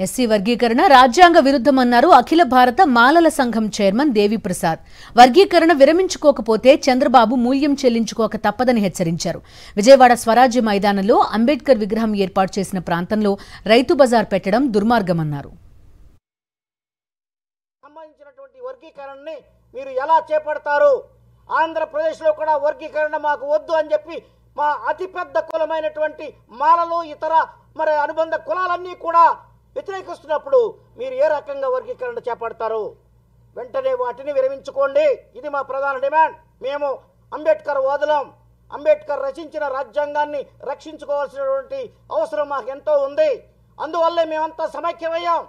SC వర్గీకరణ రాజ్యాంగ విరుద్ధమన్నారు అఖిల భారత మాలల సంఘం చైర్మన్ దేవిప్రసాద్. వర్గీకరణ విరమించుకోకపోతే చంద్రబాబు మూల్యం చెల్లించుకోక తప్పదని హెచ్చరించారు. విజయవాడ స్వరాజ్య మైదానంలో అంబేద్కర్ విగ్రహం ఏర్పాటు చేసిన ప్రాంతంలో రైతు బజార్ పెట్టడం దుర్మార్గమన్నారు. సంబంధించినటువంటి వర్గీకరణని మీరు ఎలా చేపడతారు? ఆంధ్రప్రదేశ్లో కూడా వర్గీకరణ మాకు వద్దు అని చెప్పి మా అతిపెద్ద కులమైనటువంటి మాలలు ఇతర అనుబంధ కులాలన్నీ కూడా వ్యతిరేకిస్తున్నప్పుడు మీరు ఏ రకంగా వర్గీకరణ చేపడతారు? వెంటనే వాటిని విరమించుకోండి. ఇది మా ప్రధాన డిమాండ్. మేము అంబేద్కర్ వాదులం. అంబేద్కర్ రచించిన రాజ్యాంగాన్ని రక్షించుకోవాల్సినటువంటి అవసరం మాకు ఎంతో ఉంది. అందువల్లే మేమంతా సమైక్యమయ్యాం.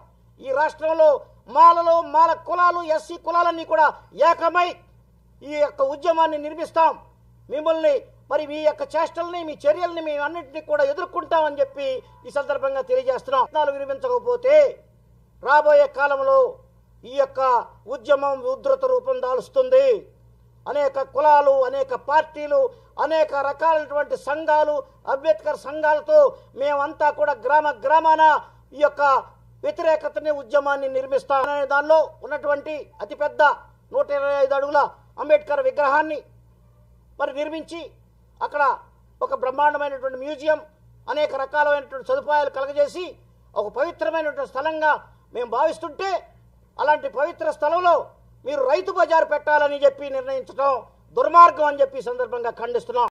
ఈ రాష్ట్రంలో మాలలు, మాల కులాలు, ఎస్సీ కులాలన్నీ కూడా ఏకమై ఈ యొక్క ఉద్యమాన్ని నిర్మిస్తాం. మిమ్మల్ని మీ యొక్క చేష్టల్ని, మీ చర్యల్ని మేము అన్నింటినీ కూడా ఎదుర్కొంటామని చెప్పి ఈ సందర్భంగా తెలియజేస్తున్నాం. విరమించకపోతే రాబోయే కాలంలో ఈ యొక్క ఉద్యమం ఉధృత రూపం దాలుస్తుంది. అనేక కులాలు, అనేక పార్టీలు, అనేక రకాలైనటువంటి సంఘాలు, అంబేద్కర్ సంఘాలతో మేమంతా కూడా గ్రామాన ఈ యొక్క వ్యతిరేకతని, ఉద్యమాన్ని నిర్మిస్తాం. అనే దానిలో ఉన్నటువంటి అతిపెద్ద 125 అడుగుల అంబేద్కర్ విగ్రహాన్ని నిర్మించి అక్కడ ఒక బ్రహ్మాండమైనటువంటి మ్యూజియం, అనేక రకాలైనటువంటి సదుపాయాలు కలగజేసి ఒక పవిత్రమైనటువంటి స్థలంగా మేము భావిస్తుంటే, అలాంటి పవిత్ర స్థలంలో మీరు రైతు బజారు పెట్టాలని చెప్పి నిర్ణయించడం దుర్మార్గం అని చెప్పి సందర్భంగా ఖండిస్తున్నాం.